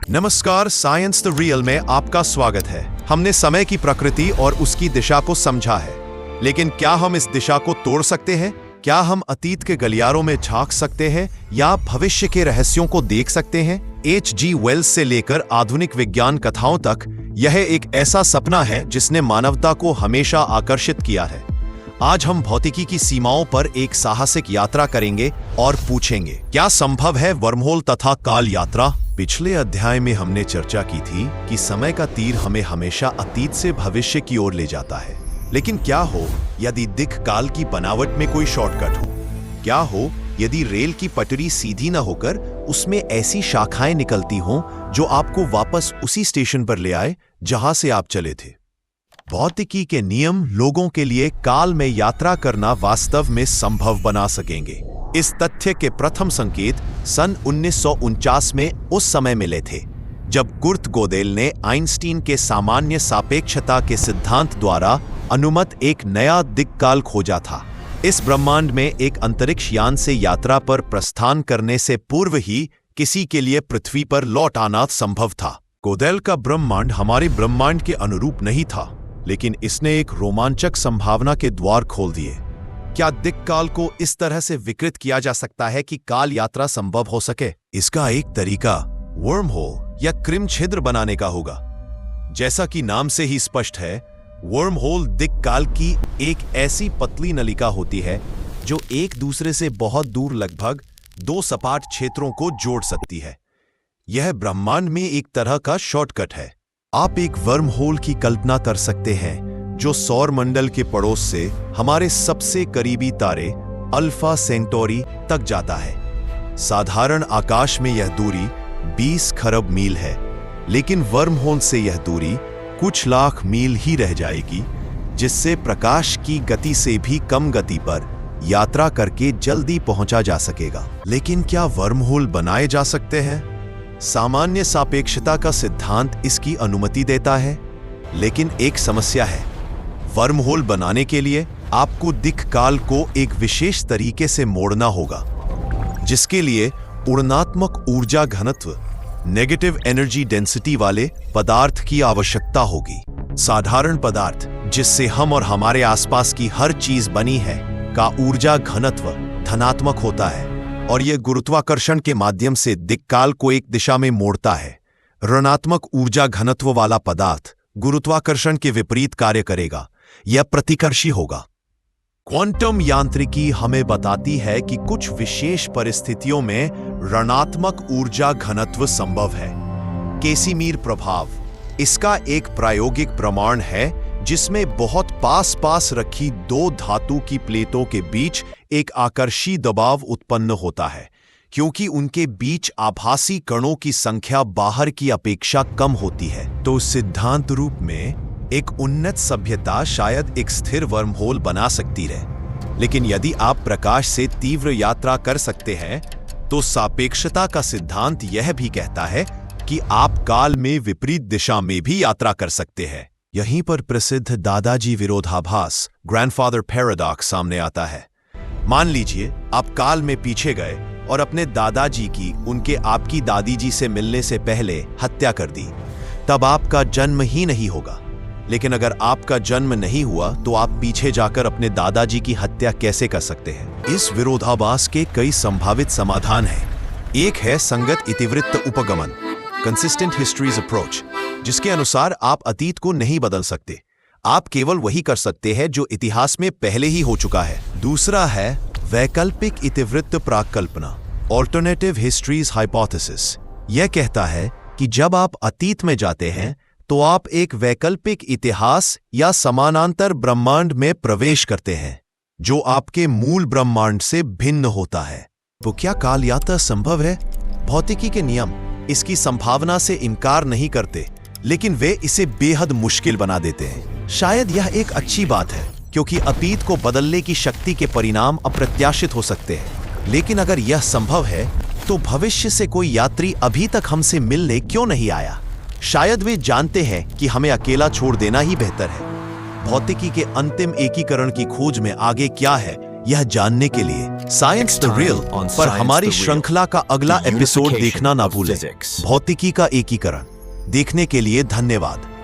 नमस्कार, science the real में आपका स्वागत है। हमने समय की प्रकृति और उसकी दिशा को समझा है, लेकिन क्या हम इस दिशा को तोड़ सकते हैं? क्या हम अतीत के गलियारों में झांक सकते हैं या भविष्य के रहस्यों को देख सकते हैं? H.G. वेल्स से लेकर आधुनिक विज्ञान कथाओं तक यह एक ऐसा सपना है जिसने मानवता को हमेशा आकर्षित किया है। आज हम भौतिकी की सीमाओं पर एक साहसिक यात्रा करेंगे और पूछेंगे, क्या संभव है वर्महोल तथा काल यात्रा? पिछले अध्याय में हमने चर्चा की थी कि समय का तीर हमें हमेशा अतीत से भविष्य की ओर ले जाता है, लेकिन क्या हो यदि दिक् काल की बनावट में कोई शॉर्टकट हो? क्या हो यदि रेल की पटरी सीधी न होकर उसमें ऐसी शाखाएं निकलती हों जो आपको वापस उसी स्टेशन पर ले आए जहां से आप चले थे? भौतिकी के नियम लोगों के लिए काल में यात्रा करना वास्तव में संभव बना सकेंगे। इस तथ्य के प्रथम संकेत सन 1949 में उस समय मिले थे जब कुर्ट गोदेल ने आइंस्टीन के सामान्य सापेक्षता के सिद्धांत द्वारा अनुमत एक नया दिक्काल खोजा था। इस ब्रह्मांड में एक अंतरिक्ष यान से यात्रा पर प्रस्थान करने से पूर्व ही किसी के लिए पृथ्वी पर लौट आना संभव था। गोदेल का ब्रह्मांड हमारे ब्रह्मांड के अनुरूप नहीं था, लेकिन इसने एक रोमांचक संभावना के द्वार खोल दिए। क्या दिक्काल को इस तरह से विकृत किया जा सकता है कि काल यात्रा संभव हो सके? इसका एक तरीका वर्म होल या कृमि छिद्र बनाने का होगा। जैसा कि नाम से ही स्पष्ट है, वर्म होल दिक्काल की एक ऐसी पतली नलिका होती है जो एक दूसरे से बहुत दूर लगभग दो सपाट क्षेत्रों को जोड़ सकती है। यह ब्रह्मांड में एक तरह का शॉर्टकट है। आप एक वर्म होल की कल्पना कर सकते हैं जो सौर मंडल के पड़ोस से हमारे सबसे करीबी तारे अल्फा सेंटोरी तक जाता है। साधारण आकाश में यह दूरी 20 खरब मील है, लेकिन वर्म होल से यह दूरी कुछ लाख मील ही रह जाएगी, जिससे प्रकाश की गति से भी कम गति पर यात्रा करके जल्दी पहुंचा जा सकेगा। लेकिन क्या वर्म होल बनाए जा सकते हैं? सामान्य सापेक्षता का सिद्धांत इसकी अनुमति देता है, लेकिन एक समस्या है। वर्म होल बनाने के लिए आपको दिक् काल को एक विशेष तरीके से मोड़ना होगा, जिसके लिए ऋणात्मक ऊर्जा घनत्व नेगेटिव एनर्जी डेंसिटी वाले पदार्थ की आवश्यकता होगी। साधारण पदार्थ जिससे हम और हमारे आसपास की हर चीज बनी है का ऊर्जा घनत्व धनात्मक होता है और यह गुरुत्वाकर्षण के माध्यम से दिक्काल को एक दिशा में मोड़ता है। ऋणात्मक ऊर्जा घनत्व वाला पदार्थ गुरुत्वाकर्षण के विपरीत कार्य करेगा, यह प्रतिकर्षी होगा। क्वांटम यांत्रिकी हमें बताती है कि कुछ विशेष परिस्थितियों में ऋणात्मक ऊर्जा घनत्व संभव है। कैसिमीर प्रभाव इसका एक प्रायोगिक प्रमाण है, जिसमें बहुत पास रखी दो धातु की प्लेटों के बीच एक आकर्षी दबाव उत्पन्न होता है, क्योंकि उनके बीच आभासी कणों की संख्या बाहर की अपेक्षा कम होती है। तो सिद्धांत रूप में एक उन्नत सभ्यता शायद एक स्थिर वर्म होल बना सकती रहे, लेकिन यदि आप प्रकाश से तीव्र यात्रा कर सकते हैं तो सापेक्षता का सिद्धांत यह भी कहता है कि आप काल में विपरीत दिशा में भी यात्रा कर सकते हैं। यहीं पर प्रसिद्ध दादाजी विरोधाभास ग्रैंडफादर पैराडॉक्स सामने आता है। मान लीजिए आप काल में पीछे गए और अपने दादाजी की उनके आपकी दादी जी से मिलने से पहले हत्या कर दी, तब आपका जन्म ही नहीं होगा। लेकिन अगर आपका जन्म नहीं हुआ तो आप पीछे जाकर अपने दादाजी की हत्या कैसे कर सकते हैं? इस विरोधाभास के कई संभावित समाधान हैं। एक है संगत इतिवृत्त उपगमन, कंसिस्टेंट हिस्ट्रीज अप्रोच, जिसके अनुसार आप अतीत को नहीं बदल सकते, आप केवल वही कर सकते हैं जो इतिहास में पहले ही हो चुका है। दूसरा है वैकल्पिक इतिवृत्त प्राकल्पना, ऑल्टरनेटिव हिस्ट्रीज हाइपोथेसिस। यह कहता है कि जब आप अतीत में जाते हैं तो आप एक वैकल्पिक इतिहास या समानांतर ब्रह्मांड में प्रवेश करते हैं जो आपके मूल ब्रह्मांड से भिन्न होता है। तो क्या काल यात्रा संभव है? भौतिकी के नियम इसकी संभावना से इनकार नहीं करते, लेकिन वे इसे बेहद मुश्किल बना देते हैं। शायद यह एक अच्छी बात है, क्योंकि अतीत को बदलने की शक्ति के परिणाम अप्रत्याशित हो सकते हैं। लेकिन अगर यह संभव है तो भविष्य से कोई यात्री अभी तक हमसे मिलने क्यों नहीं आया? शायद वे जानते हैं कि हमें अकेला छोड़ देना ही बेहतर है। भौतिकी के अंतिम एकीकरण की खोज में आगे क्या है, यह जानने के लिए साइंस द रियल पर हमारी श्रृंखला का अगला एपिसोड देखना ना भूलें। भौतिकी का एकीकरण देखने के लिए धन्यवाद।